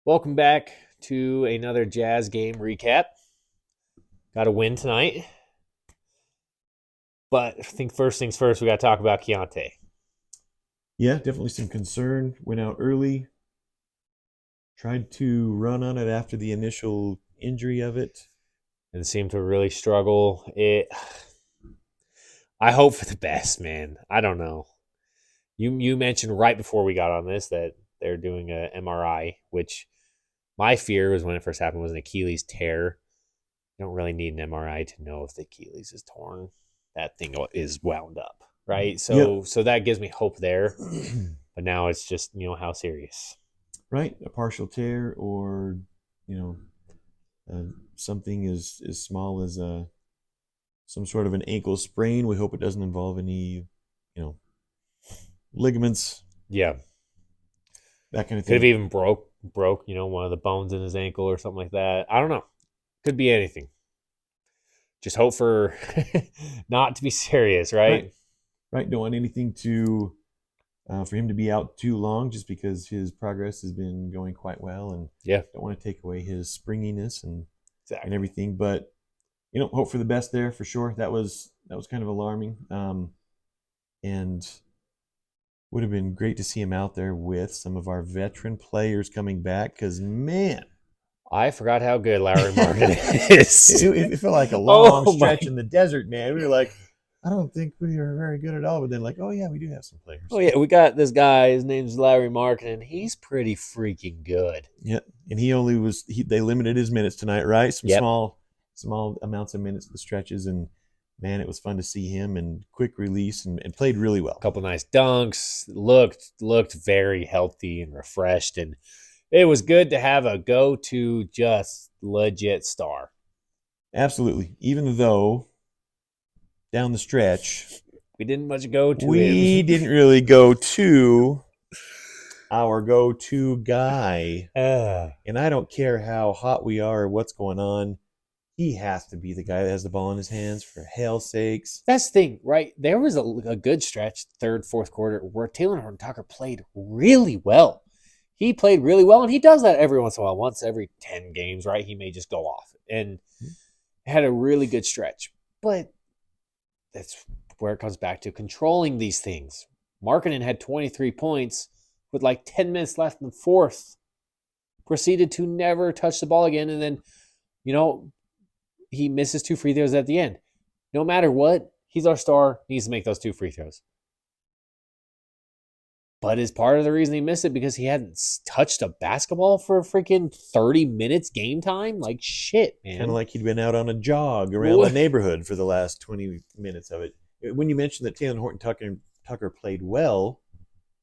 Welcome back to another Jazz game recap. Got a win tonight. But I think first things first, we got to talk about Keyonte. Yeah, definitely some concern. Went out early. Tried to run on it after the initial injury of it. And seemed to really struggle. I hope for the best, man. I don't know. You mentioned right before we got on this that they're doing a MRI, which my fear was when it first happened was an Achilles tear. You don't really need an MRI to know if the Achilles is torn. That thing is wound up, right? Yep. So that gives me hope there. But now it's just, how serious. Right, a partial tear or you know something as small as some sort of an ankle sprain. We hope it doesn't involve any you know ligaments, Yeah. that kind of Could have thing. even broke, one of the bones in his ankle or something like that. I don't know. Could be anything. Just hope for not to be serious, Right, right? right. Don't want anything to for him to be out too long, just because his progress has been going quite well, and Yeah, don't want to take away his springiness and exactly. everything. But hope for the best there for sure. That was kind of alarming, and would have been great to see him out there with some of our veteran players coming back. Because man, I forgot how good Larry Martin it, is. it felt like a long Oh my. stretch in the desert, man. We were like, I don't think we are very good at all. But then, like, oh yeah, we do have some Oh players. yeah, we got this guy. His name's Larry Markin, and he's pretty freaking good. Yeah, and he only was they limited his minutes tonight, right? Some Yep. small amounts of minutes, the stretches, and man, it was fun to see him and quick release and played really A well. couple nice dunks. Looked very healthy and refreshed, and it was good to have a go-to, just legit star. Absolutely. Even though down the stretch We didn't much go to him. we didn't really go to our go-to guy, uh, and I don't care how hot we are or what's going on, he has to be the guy that has the ball in his hands for hell's sakes. that's the thing, right? There was a good stretch, third, fourth quarter, where Taylor Horton-Tucker played really well. He played really well, and he does that every once in a while. Once every 10 games, right? He may just go off and had a really good stretch. But that's where it comes back to controlling these things. Markkanen had 23 points with like 10 minutes left in the fourth, proceeded to never touch the ball again, and then, you know, he misses two free throws at the end. No matter what, he's our star, needs to make those two free throws. But is part of the reason he missed it because he hadn't touched a basketball for freaking 30 minutes game time? Like, shit, Kind of man. like he'd been out on a jog around the neighborhood for the last 20 minutes of it. When you mentioned that Taylor Horton Tucker played well,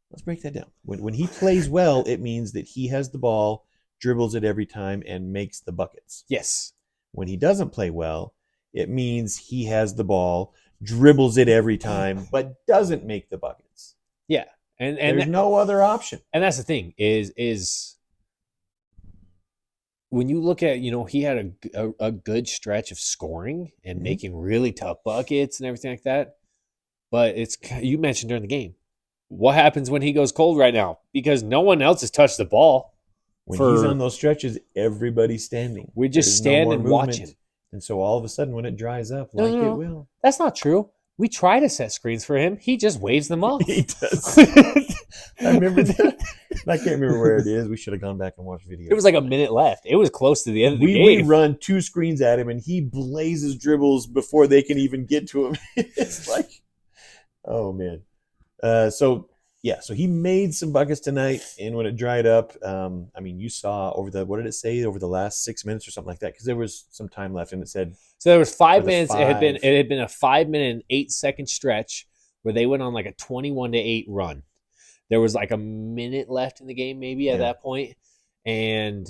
let's break that down. When he plays well, it means that he has the ball, dribbles it every time, and makes the buckets. Yes. When he doesn't play well, it means he has the ball, dribbles it every time, but doesn't make the buckets. Yeah. And There's no other option. and that's the thing is when you look at, he had a good stretch of scoring and Mm-hmm. making really tough buckets and everything like that. But it's, you mentioned during the game, what happens when he goes cold right now? Because no one else has touched the ball When he's on for, those stretches, everybody's standing. we just There's no stand more and watch movement. him. And so all of a sudden, when it dries up, No, no, like it no. will, That's not true. We try to set screens for him. He just waves them he off. does. I remember that. I can't remember where it is. We should have gone back and watched It video. was like a minute left. It was close to the end of the We game. run two screens at him, and he blazes dribbles before they can even get to him. It's like, oh man. So he made some buckets tonight, and when it dried up, you saw what did it say, over the last 6 minutes or something like that? Because there was some time left, and it said So there was for 5 minutes. five. It had been a 5 minute and 8 second stretch where they went on like a 21-8 run. There was like a minute left in the game, maybe at Yeah, that point. And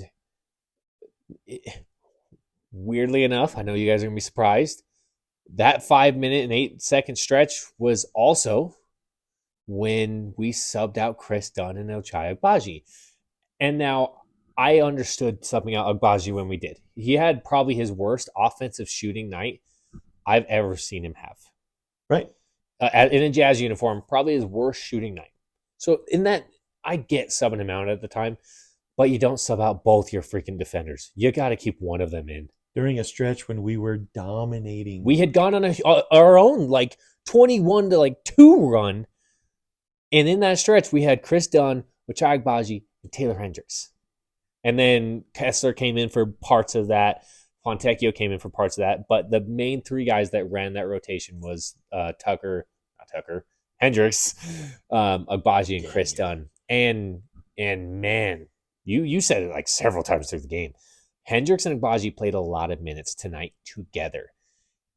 weirdly enough, I know you guys are gonna be surprised. That 5 minute and 8 second stretch was also when we subbed out Chris Dunn and Ochai Agbaji. And now I understood something out Agbaji when we did. He had probably his worst offensive shooting night I've ever seen him have. right. In a Jazz uniform, probably his worst shooting night. So in that, I get subbing him out at the time, but you don't sub out both your freaking defenders. You got to keep one of them in. During a stretch when we were dominating. We had gone on our own like 21 to like 2 run. And in that stretch, we had Chris Dunn, Ochai Agbaji, and Taylor Hendricks. And then Kessler came in for parts of that. Fontecchio came in for parts of that. But the main 3 guys that ran that rotation was Hendricks, Agbaji, and Chris Dunn. And man, you said it like several times through the game. Hendricks and Agbaji played a lot of minutes tonight together.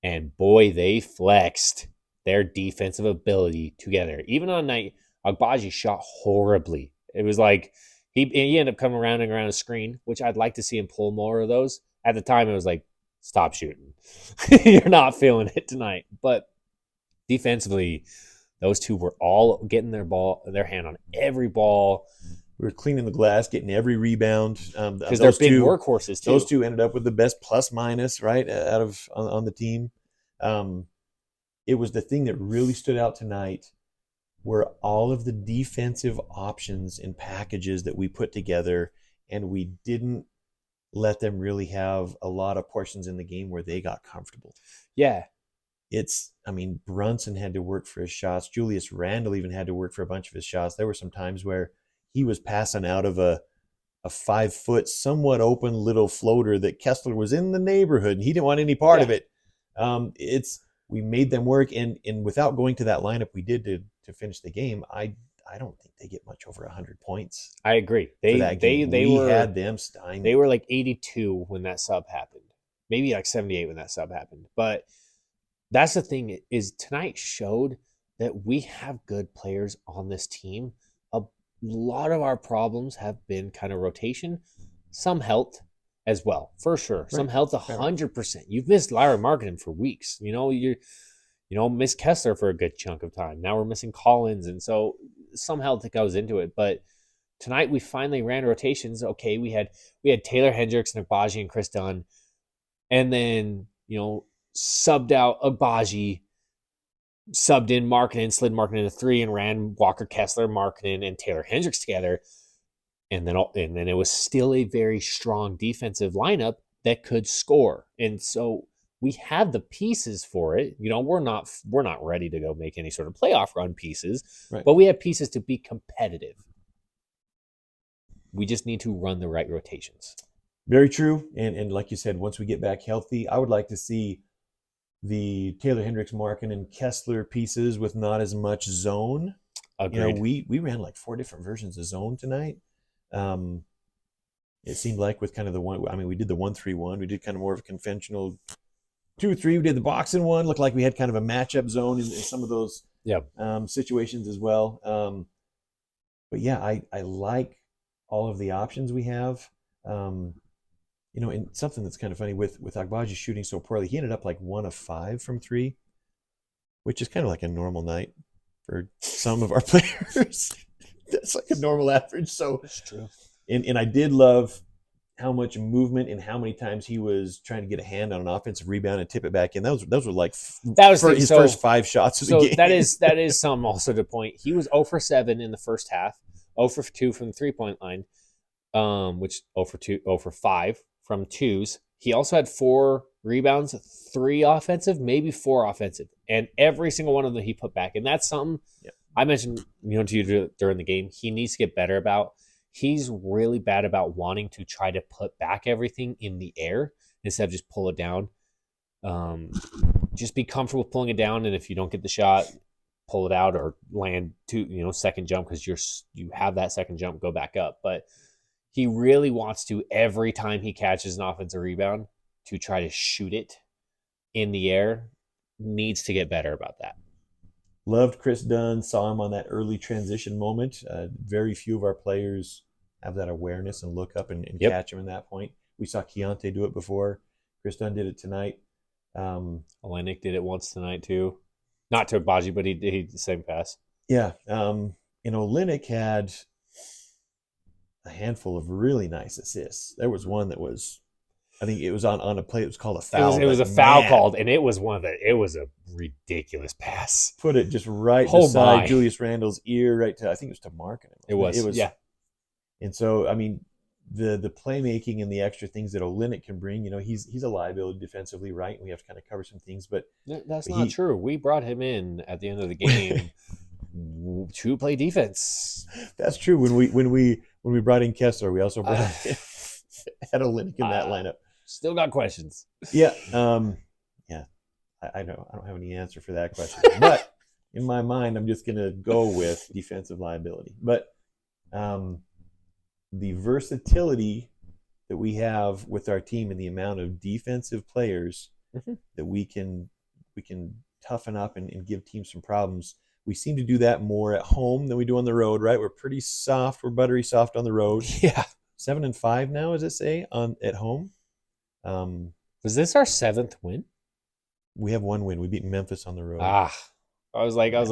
And boy, they flexed their defensive ability together. Even on night, Agbaji shot horribly. It was like he ended up coming around and around a screen, which I'd like to see him pull more of those. At the time, it was like, stop shooting. You're not feeling it tonight. But defensively, those 2 were all getting their hand on every ball. We were cleaning the glass, getting every rebound. Because they're big workhorses, too. Those 2 ended up with the best plus-minus, right, out of on the team. It was the thing that really stood out tonight were all of the defensive options and packages that we put together, and we didn't let them really have a lot of portions in the game where they got comfortable. Yeah. Brunson had to work for his shots. Julius Randle even had to work for a bunch of his shots. There were some times where he was passing out of a 5-foot, somewhat open little floater that Kessler was in the neighborhood, and he didn't want any part of it. We made them work, and without going to that lineup we did to finish the game, I don't think they get much over 100 points. I agree. They had them stymied. They were like 82 when that sub happened, maybe like 78 when that sub happened. But that's the thing, is tonight showed that we have good players on this team. A lot of our problems have been kind of rotation, some health as well, for sure. Right. Some health, 100%. You've missed Larry Markkinen for weeks. You missed Kessler for a good chunk of time. Now we're missing Collins, and so some health that goes into it. But tonight we finally ran rotations. Okay, we had Taylor Hendricks and Agbaji and Chris Dunn, and then subbed out Agbaji, subbed in Markkinen, slid Markkinen to 3, and ran Walker Kessler, Markkinen, and Taylor Hendricks together. And then it was still a very strong defensive lineup that could score. And so we have the pieces for it. We're not ready to go make any sort of playoff run pieces, right, but we have pieces to be competitive. We just need to run the right rotations. Very true. And like you said, once we get back healthy, I would like to see the Taylor Hendricks, Markkinen, and Kessler pieces with not as much zone. Agreed. We ran like 4 different versions of zone tonight. It seemed like with kind of the one, we did the 1-3-1. We did kind of more of a conventional 2-3. We did the boxing one. Looked like we had kind of a matchup zone in some of those situations as well. But yeah, I like all of the options we have. And something that's kind of funny with Agbaji shooting so poorly, he ended up like 1 of 5 from 3, which is kind of like a normal night for some of our players. That's like a normal average. So that's true. And I did love how much movement and how many times he was trying to get a hand on an offensive rebound and tip it back in. Those were like his first 5 shots of the game. That is something also to point. He was 0 for 7 in the first half, 0 for 2 from the 3-point line, which 0 for 5 from 2s. He also had 4 rebounds, 3 offensive, maybe 4 offensive, and every single one of them he put back. And that's something I mentioned to you during the game. He needs to get better about. He's really bad about wanting to try to put back everything in the air instead of just pull it down. Just be comfortable pulling it down, and if you don't get the shot, pull it out or land to second jump, because you have that second jump, go back up. But he really wants to, every time he catches an offensive rebound, to try to shoot it in the air. Needs to get better about that. Loved Chris Dunn. Saw him on that early transition moment. Very few of our players have that awareness and look up and catch him in that point. We saw Keyonte do it before. Chris Dunn did it tonight. Olenek did it once tonight too. Not to Agbaji, but he did the same pass. Yeah. Olenek had a handful of really nice assists. There was one that was, I think it was on a play. It was called a foul. It was a foul called, and it was it was a ridiculous pass. Put it just right beside Julius Randle's ear, right to, I think it was to Markkinen. It was, yeah. And so, the playmaking and the extra things that Olynyk can bring. He's a liability defensively, right? And we have to kind of cover some things, but That's not he true. We brought him in at the end of the game to play defense. that's true. When we brought in Kessler, we also brought had Olynyk in that lineup. Still got questions. Yeah, yeah. I don't have any answer for that question, but in my mind, I'm just gonna go with defensive liability. But the versatility that we have with our team and the amount of defensive players that we can toughen up and give teams some problems. We seem to do that more at home than we do on the road, right? We're pretty soft. We're buttery soft on the road. Yeah. 7-5 now, as it say, at home. Was this our 7th win? We have one win. We beat Memphis on the road. I was like, of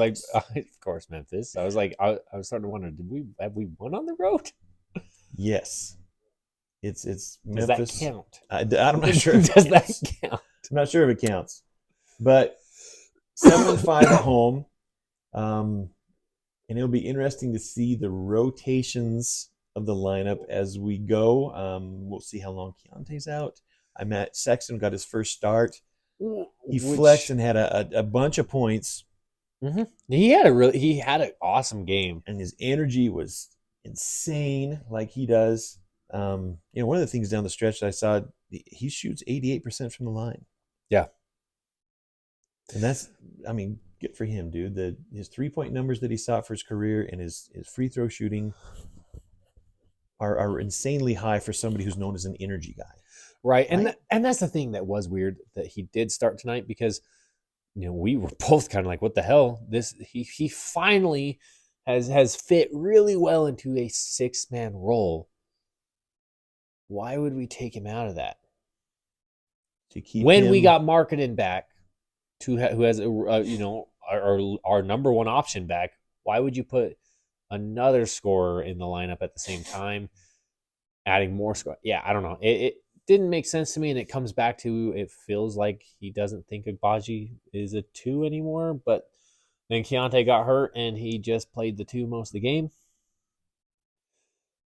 course, Memphis. I was like, I was starting to wonder, have we won on the road? Yes, it's Does Memphis. that count? I'm not sure. Does that count? I'm not sure if it counts, but 7-5 at home, and it'll be interesting to see the rotations of the lineup as we go. We'll see how long Keyonte's out. Sexton got his first start. He flexed and had a bunch of points. Mm-hmm. He had an awesome game, and his energy was insane, like he does. One of the things down the stretch that I saw, he shoots 88% from the line. Yeah, and that's, good for him, dude. His 3-point numbers that he saw for his career and his free throw shooting are insanely high for somebody who's known as an energy guy. Right, and that's the thing that was weird that he did start tonight, because we were both kind of like, what the hell? He finally has fit really well into a 6-man role. Why would we take him out of that? To keep when him... we got Marketing back, who has our number one option back? Why would you put another scorer in the lineup at the same time, adding more score? Yeah, I don't know. It didn't make sense to me, and it comes back to, it feels like he doesn't think Agbaji is a 2 anymore, but then Keyonte got hurt, and he just played the 2 most of the game.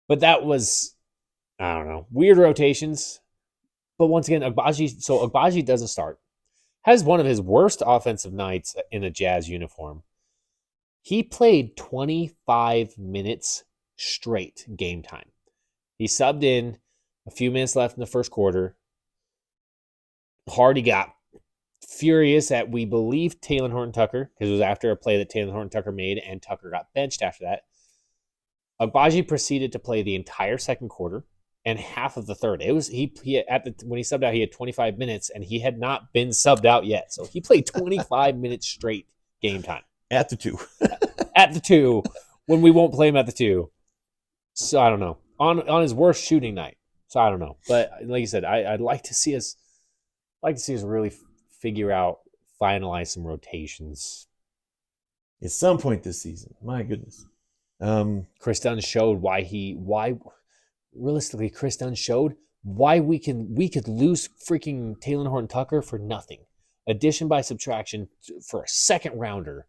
But that was, I don't know, weird rotations. But once again, Agbaji doesn't start. Has one of his worst offensive nights in a Jazz uniform. He played 25 minutes straight game time. He subbed in a few minutes left in the first quarter. Hardy got furious at, we believe, Taylor Horton-Tucker, because it was after a play that Taylor Horton-Tucker made, and Tucker got benched after that. Agbaji proceeded to play the entire second quarter and half of the third. It was when he subbed out, he had 25 minutes, and he had not been subbed out yet. So he played 25 minutes straight game time. At the 2. At the 2, when we won't play him at the 2. So I don't know. On his worst shooting night. So I don't know. But like you said, I'd like to see us really figure out, finalize some rotations. At some point this season. My goodness. Chris Dunn showed realistically, Chris Dunn showed why we could lose freaking Taylor Horton-Tucker for nothing. Addition by subtraction for a second rounder,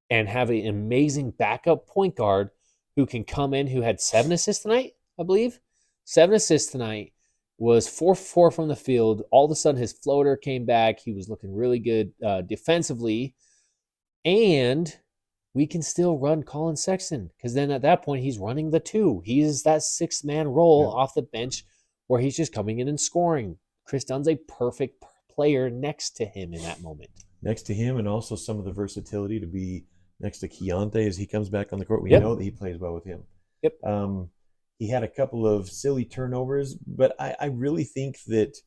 and have an amazing backup point guard who can come in, who had 7 assists tonight, I believe. 7 assists tonight, was 4-4 from the field. All of a sudden, his floater came back. He was looking really good defensively. And we can still run Colin Sexton, because then at that point, he's running the 2. He's that 6-man role off the bench where he's just coming in and scoring. Chris Dunn's a perfect player next to him in that moment. Next to him, and also some of the versatility to be next to Keyonte as he comes back on the court. We know that he plays well with him. Yep. He had a couple of silly turnovers, but I really think that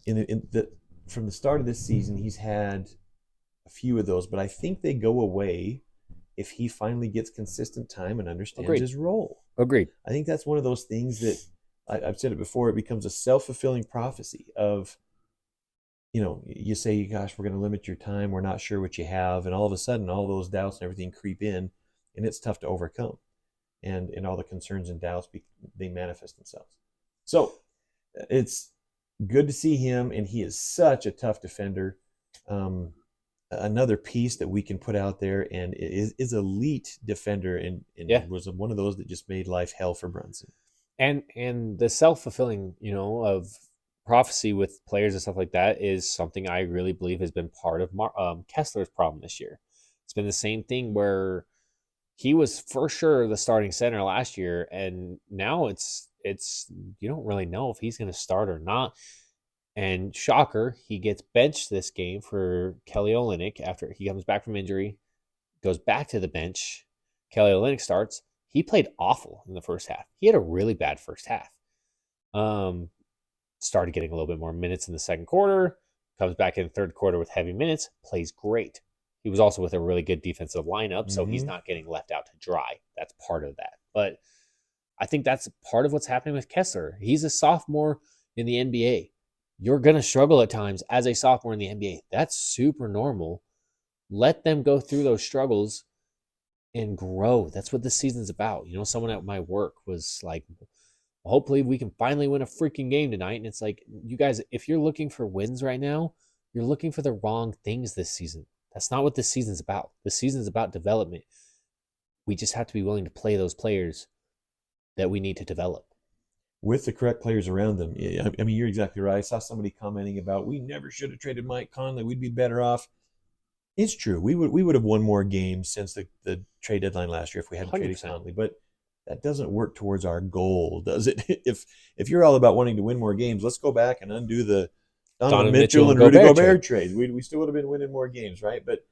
from the start of this season, he's had a few of those, but I think they go away if he finally gets consistent time and understands his role. Agreed. I think that's one of those things that I've said it before. It becomes a self-fulfilling prophecy of, you say, gosh, we're going to limit your time. We're not sure what you have. And all of a sudden, all those doubts and everything creep in, and it's tough to overcome. And all the concerns and doubts, they manifest themselves. So it's good to see him, and he is such a tough defender. Another piece that we can put out there, and is elite defender, and was one of those that just made life hell for Brunson. And the self-fulfilling, of prophecy with players and stuff like that is something I really believe has been part of Kessler's problem this year. It's been the same thing where he was for sure the starting center last year, and now it's you don't really know if he's going to start or not. And shocker, he gets benched this game for Kelly Olynyk after he comes back from injury, goes back to the bench. Kelly Olynyk starts. He played awful in the first half. He had a really bad first half. Um, Started getting a little bit more minutes in the second quarter. Comes back in the third quarter with heavy minutes. Plays great. He was also with a really good defensive lineup, so he's not getting left out to dry. That's part of that. But I think that's part of what's happening with Kessler. He's a sophomore in the NBA. You're going to struggle at times as a sophomore in the NBA. That's super normal. Let them go through those struggles and grow. That's what this season's about. Someone at my work was like, hopefully we can finally win a freaking game tonight. And it's like, you guys, if you're looking for wins right now, you're looking for the wrong things this season. That's not what this season's about. This season's about development. We just have to be willing to play those players that we need to develop. With the correct players around them. Yeah, I mean, you're exactly right. I saw somebody commenting about we never should have traded Mike Conley. We'd be better off. It's true. We would have won more games since the trade deadline last year if we hadn't traded 100%. Conley. But that doesn't work towards our goal, does it? If you're all about wanting to win more games, let's go back and undo the Donovan Mitchell and Rudy Gobert trade. We still would have been winning more games, right? But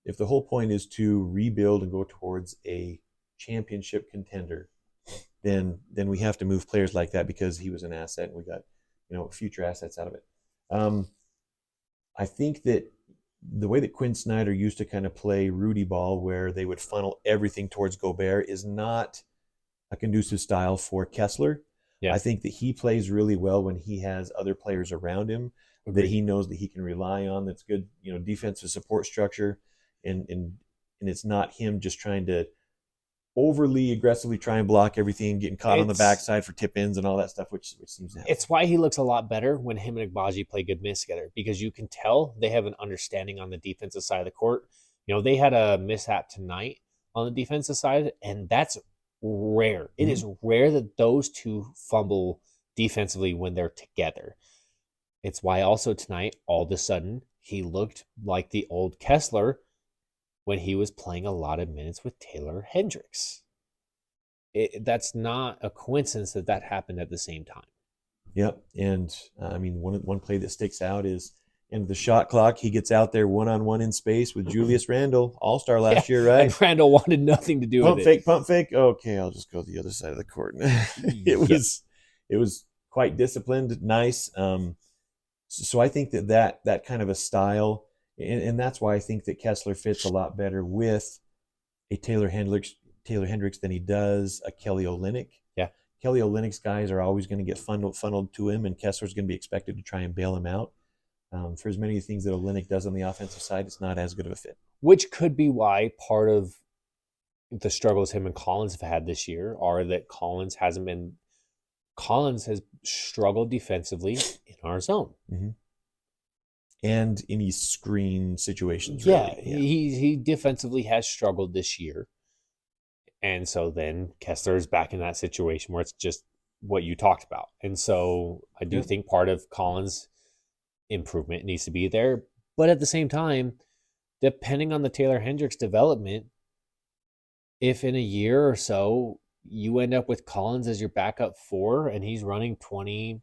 if the whole point is to rebuild and go towards a championship contender, then we have to move players like that because he was an asset and we got future assets out of it. I think that the way that Quinn Snyder used to kind of play Rudy ball, where they would funnel everything towards Gobert, is not a conducive style for Kessler. Yeah. I think that he plays really well when he has other players around him that he knows that he can rely on. That's good, defensive support structure, and it's not him just trying to overly aggressively try and block everything, getting caught on the backside for tip-ins and all that stuff, which seems to happen. It's why he looks a lot better when him and Agbaji play good minutes together, because you can tell they have an understanding on the defensive side of the court. They had a mishap tonight on the defensive side, and that's rare. It is rare that those two fumble defensively when they're together. It's why also tonight, all of a sudden, he looked like the old Kessler when he was playing a lot of minutes with Taylor Hendricks. That's not a coincidence that happened at the same time. Yep. And I mean, one play that sticks out is in the shot clock. He gets out there one-on-one in space with Julius Randle, all-star last year, right? And Randle wanted nothing to do with it. Pump fake. Okay, I'll just go to the other side of the court. It was quite disciplined, nice. So I think that kind of a style, and that's why I think that Kessler fits a lot better with a Taylor Hendricks than he does a Kelly Olynyk. Yeah. Kelly Olynyk's guys are always going to get funneled to him, and Kessler's going to be expected to try and bail him out. For as many things that Olynyk does on the offensive side, it's not as good of a fit. Which could be why part of the struggles him and Collins have had this year are that Collins has struggled defensively in our zone. Mm-hmm. And in these screen situations. Really. Yeah, he defensively has struggled this year. And so then Kessler is back in that situation where it's just what you talked about. And so I do think part of Collins' improvement needs to be there. But at the same time, depending on the Taylor Hendricks development, if in a year or so you end up with Collins as your backup 4 and he's running 20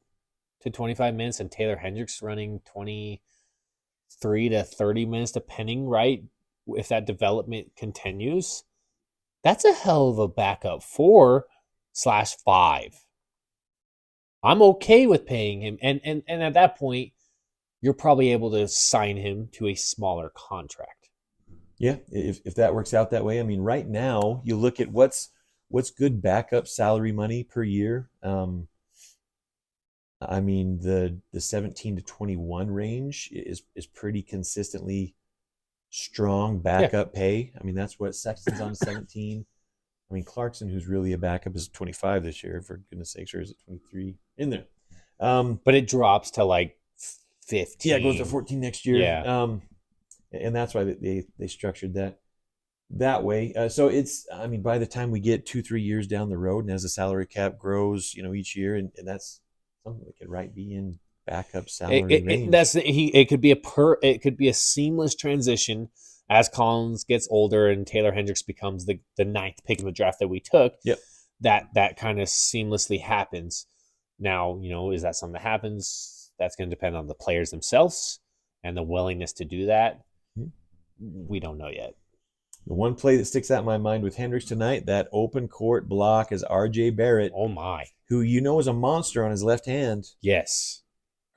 to 25 minutes and Taylor Hendricks running 23 to 30 minutes, depending, right? If that development continues, that's a hell of a backup 4/5. I'm okay with paying him. And at that point, you're probably able to sign him to a smaller contract. Yeah, if that works out that way. I mean, right now, you look at what's good backup salary money per year. I mean, the 17 to 21 range is pretty consistently strong backup pay. I mean, that's what Sexton's on 17. I mean, Clarkson, who's really a backup, is 25 this year, for goodness sakes, or is it 23 in there? But it drops to like 15. Yeah, it goes to 14 next year. Yeah. And that's why they structured that. that way. So it's, I mean, by the time we get 2-3 years down the road, and as the salary cap grows, each year, and that's something that could be in backup salary range. It could be a seamless transition as Collins gets older and Taylor Hendricks becomes the ninth pick of the draft that we took. Yep. That kind of seamlessly happens. Now, is that something that happens? That's going to depend on the players themselves and the willingness to do that. We don't know yet. The one play that sticks out in my mind with Hendricks tonight, that open court block is R.J. Barrett. Oh, my. Who is a monster on his left hand. Yes.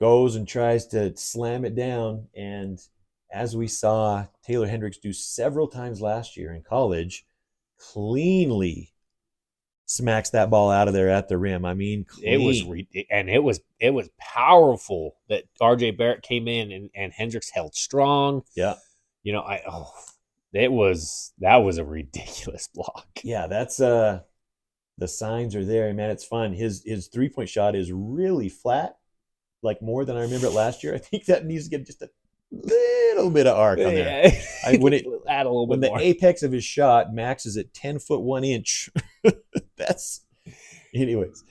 Goes and tries to slam it down. And as we saw Taylor Hendricks do several times last year in college, cleanly smacks that ball out of there at the rim. I mean, clean. It was powerful that R.J. Barrett came in and Hendricks held strong. Yeah. That was a ridiculous block. Yeah, that's the signs are there, man. It's fun. His 3-point shot is really flat, like more than I remember it last year. I think that needs to get just a little bit of arc on there. Add a little bit when more. The apex of his shot maxes at 10 foot 1 inch. Anyways,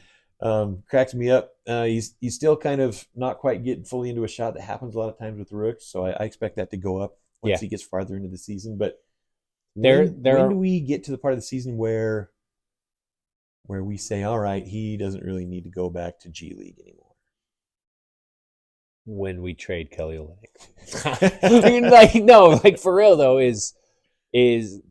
cracks me up. He's still kind of not quite getting fully into a shot. That happens a lot of times with the rooks, so I expect that to go up once he gets farther into the season. But when do we get to the part of the season where we say, all right, he doesn't really need to go back to G League anymore? When we trade Kelly Olynyk. For real though, is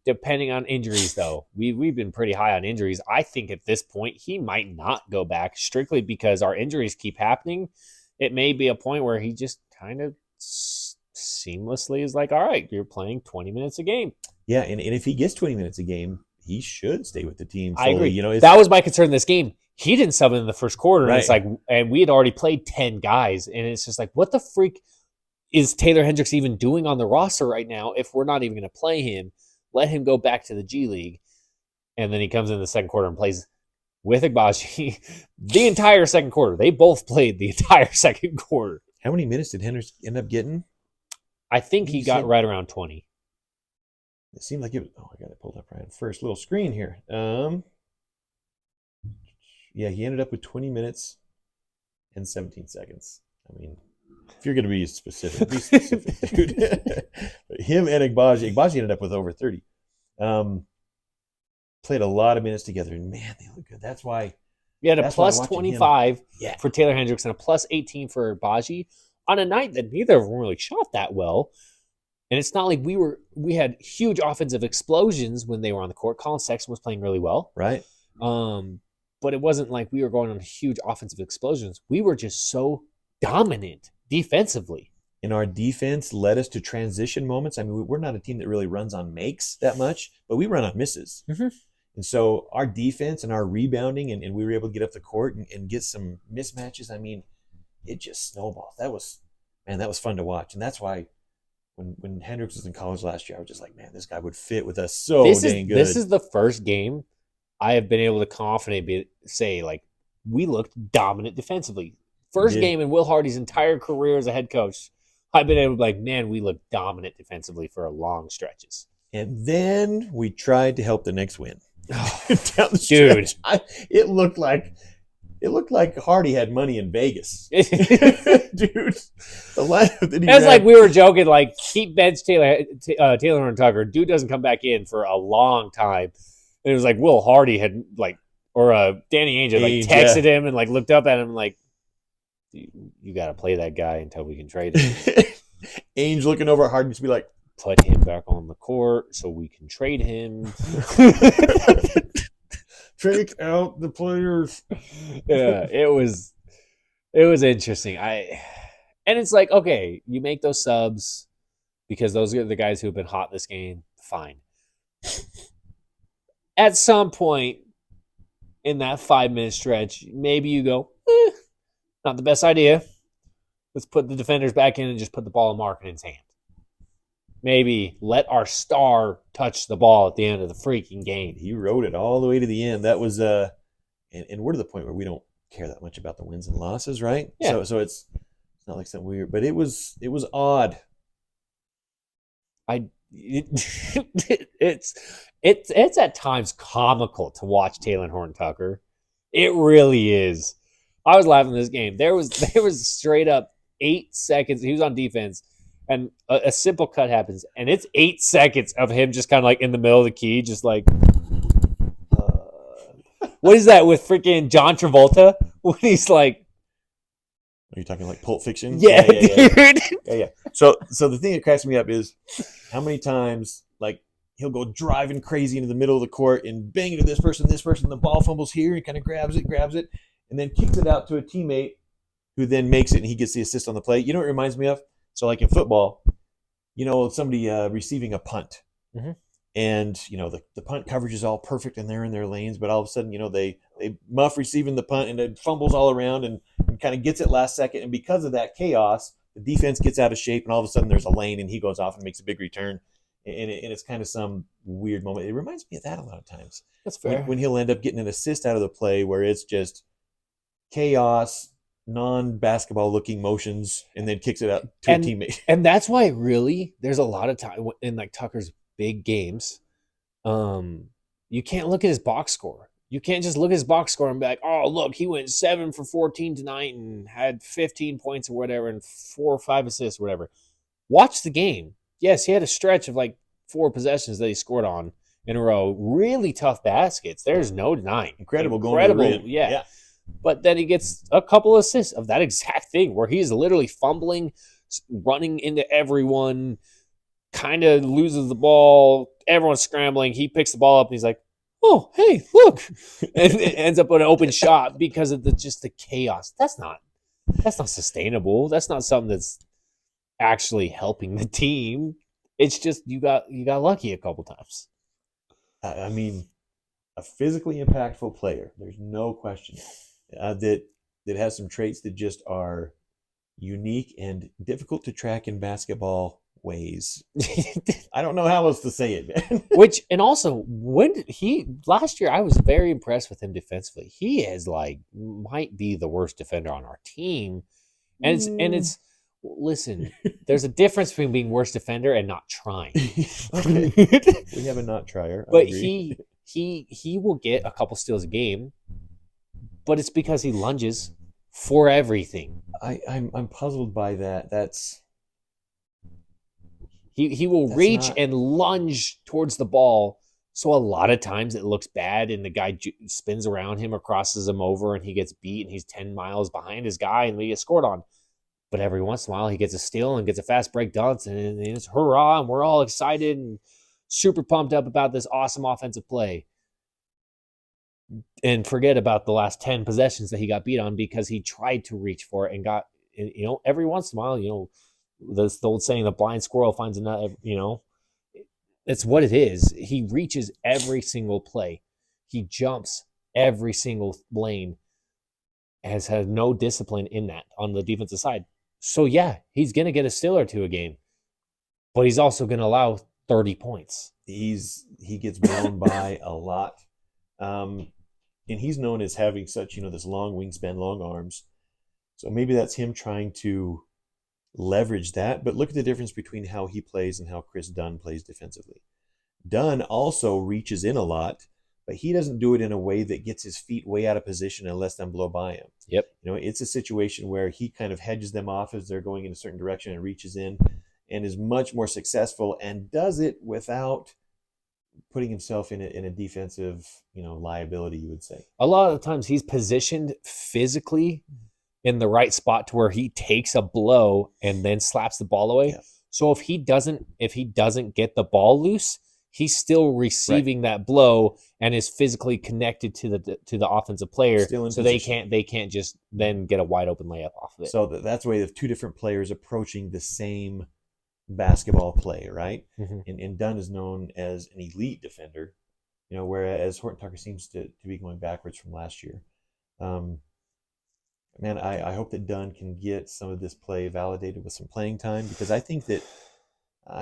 depending on injuries though. We've been pretty high on injuries. I think at this point he might not go back strictly because our injuries keep happening. It may be a point where he just kind of seamlessly is like, all right, you're playing 20 minutes a game. Yeah, and if he gets 20 minutes a game, he should stay with the team fully. I agree. That was my concern in this game. He didn't sub in the first quarter. Right. And it's like, and we had already played 10 guys. And it's just like, what the freak is Taylor Hendricks even doing on the roster right now if we're not even going to play him? Let him go back to the G League. And then he comes in the second quarter and plays with Agbaji the entire second quarter. They both played the entire second quarter. How many minutes did Hendricks end up getting? I think he got right around 20. It seemed like it was. Oh, I got it pulled up right on first little screen here. Yeah, he ended up with 20 minutes and 17 seconds. I mean, if you're going to be specific, dude. But him and Agbaji ended up with over 30. Played a lot of minutes together, and man, they look good. That's why. We had a plus 25 for Taylor Hendricks and a plus 18 for Agbaji on a night that neither of them really shot that well. And it's not like we had huge offensive explosions when they were on the court. Colin Sexton was playing really well. Right. But it wasn't like we were going on huge offensive explosions. We were just so dominant defensively. And our defense led us to transition moments. I mean, we're not a team that really runs on makes that much, but we run on misses. Mm-hmm. And so our defense and our rebounding, and we were able to get up the court and get some mismatches. I mean, it just snowballed. That was fun to watch. And that's why when Hendricks was in college last year, I was just like, man, this guy would fit with us dang good. This is the first game I have been able to confidently say, like, we looked dominant defensively. First game in Will Hardy's entire career as a head coach, I've been able to be like, man, we look dominant defensively for long stretches. And then we tried to help the next win. Down the stretch. It looked like Hardy had money in Vegas. Dude. The lineup that he That's like we were joking, like, keep bench Taylor Horton-Tucker. Dude doesn't come back in for a long time. And it was like Will Hardy had, like, or Danny Ainge had, like, texted him and, like, looked up at him like, you got to play that guy until we can trade him. Ainge looking over at Hardy just be like, put him back on the court so we can trade him. Take out the players. Yeah, it was interesting. And it's like, okay, you make those subs because those are the guys who have been hot this game. Fine. At some point in that 5-minute stretch, maybe you go, not the best idea. Let's put the defenders back in and just put the ball in Markkanen's hand. Maybe let our star touch the ball at the end of the freaking game. He rode it all the way to the end. That was and we're to the point where we don't care that much about the wins and losses, right? Yeah. So it's not like something weird, but it was odd. it's at times comical to watch Taylor Horton-Tucker. It really is. I was laughing at this game. There was straight up 8 seconds. He was on defense, and a simple cut happens, and it's 8 seconds of him just kind of like in the middle of the key, just like, what is that with freaking John Travolta when he's like, Are you talking like Pulp Fiction? yeah, dude. Yeah. So the thing that cracks me up is how many times like he'll go driving crazy into the middle of the court and bang into this person, the ball fumbles here, and kind of grabs it, and then kicks it out to a teammate who then makes it and he gets the assist on the play. You know what it reminds me of? So like in football, somebody receiving a punt. Mm-hmm. And, the punt coverage is all perfect and they're in their lanes, but all of a sudden, they muff receiving the punt and it fumbles all around and kind of gets it last second. And because of that chaos, the defense gets out of shape and all of a sudden there's a lane and he goes off and makes a big return. And it's kind of some weird moment. It reminds me of that a lot of times. That's fair. When he'll end up getting an assist out of the play where it's just chaos, non-basketball looking motions, and then kicks it out to a teammate. And that's why really there's a lot of time in like Tucker's big games. You can't look at his box score. You can't just look at his box score and be like, oh, look, he went 7 for 14 tonight and had 15 points or whatever and 4 or 5 assists or whatever. Watch the game. Yes, he had a stretch of like 4 possessions that he scored on in a row. Really tough baskets. There's no denying. Incredible. Yeah. But then he gets a couple assists of that exact thing where he's literally fumbling, running into everyone, kind of loses the ball. Everyone's scrambling. He picks the ball up and he's like, oh, hey, look. And it ends up with an open shot because of just the chaos. That's not sustainable. That's not something that's actually helping the team. It's just you got lucky a couple times. I mean, a physically impactful player. There's no question that has some traits that just are unique and difficult to track in basketball ways. I don't know how else to say it, man. And also last year I was very impressed with him defensively. He is might be the worst defender on our team. And it's listen, there's a difference between being worst defender and not trying. Okay. We have a not trier. But he will get a couple steals a game, but it's because he lunges for everything. I'm puzzled by that. That's he will reach and lunge towards the ball. So a lot of times it looks bad and the guy spins around him or crosses him over and he gets beat and he's 10 miles behind his guy and he gets scored on. But every once in a while he gets a steal and gets a fast break dunk and it's hurrah and we're all excited and super pumped up about this awesome offensive play. And forget about the last 10 possessions that he got beat on because he tried to reach for it and got, every once in a while, the old saying, the blind squirrel finds a nut, it's what it is. He reaches every single play. He jumps every single lane, has had no discipline in that on the defensive side. So, yeah, he's going to get a steal or two a game, but he's also going to allow 30 points. He gets blown by a lot. And he's known as having such, this long wingspan, long arms. So maybe that's him trying to leverage that. But look at the difference between how he plays and how Chris Dunn plays defensively. Dunn also reaches in a lot, but he doesn't do it in a way that gets his feet way out of position and lets them blow by him. Yep. It's a situation where he kind of hedges them off as they're going in a certain direction and reaches in and is much more successful and does it without putting himself in a defensive, liability, you would say. A lot of the times he's positioned physically in the right spot to where he takes a blow and then slaps the ball away. Yeah. So if he doesn't get the ball loose, he's still receiving that blow and is physically connected to the offensive player. So they can't just then get a wide open layup off of it. So that's the way of two different players approaching the same basketball play, right? Mm-hmm. And Dunn is known as an elite defender, whereas Horton-Tucker seems to be going backwards from last year. Man, I hope that Dunn can get some of this play validated with some playing time because I think that,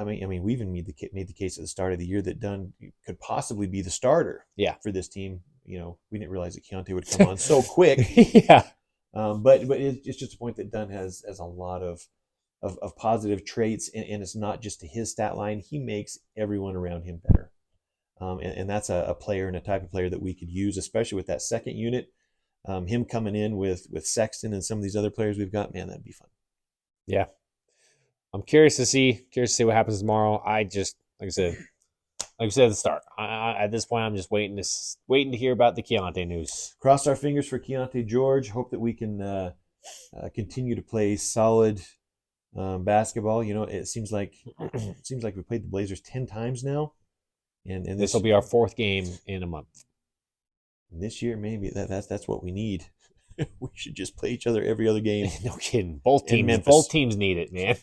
we even made the case at the start of the year that Dunn could possibly be the starter for this team. We didn't realize that Keyonte would come on so quick. Yeah. But it's just a point that Dunn has a lot of of positive traits, and it's not just to his stat line. He makes everyone around him better. And that's a player and a type of player that we could use, especially with that second unit. Him coming in with Sexton and some of these other players we've got, man, that'd be fun. Yeah. I'm curious to see what happens tomorrow. I just, like I said at the start, at this point, I'm just waiting to hear about the Keyonte news. Cross our fingers for Keyonte George. Hope that we can continue to play solid basketball. You know, it seems like we played the Blazers 10 times now, and This will be our 4th game in a month. This year, maybe that's what we need. We should just play each other every other game. No kidding. Both teams need it, man.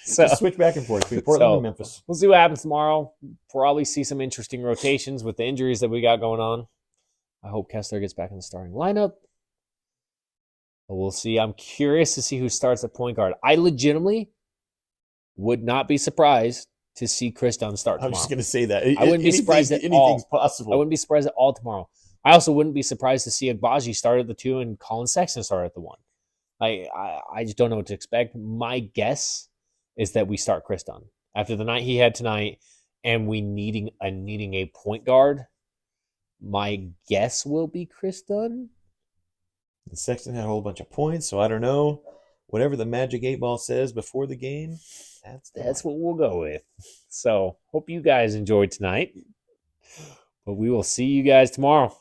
So just switch back and forth between Portland and Memphis. We'll see what happens tomorrow. Probably see some interesting rotations with the injuries that we got going on. I hope Kessler gets back in the starting lineup. But we'll see. I'm curious to see who starts at point guard. I legitimately would not be surprised to see Chris Dunn start tomorrow. I was just going to say that. I wouldn't be surprised at all. Anything's possible. I wouldn't be surprised at all tomorrow. I also wouldn't be surprised to see Agbaji start at the 2 and Colin Sexton start at the 1. I just don't know what to expect. My guess is that we start Chris Dunn after the night he had tonight, and we needing a point guard. My guess will be Chris Dunn. And Sexton had a whole bunch of points, so I don't know. Whatever the Magic 8-Ball says before the game, that's what we'll go with. So hope you guys enjoyed tonight, but we will see you guys tomorrow.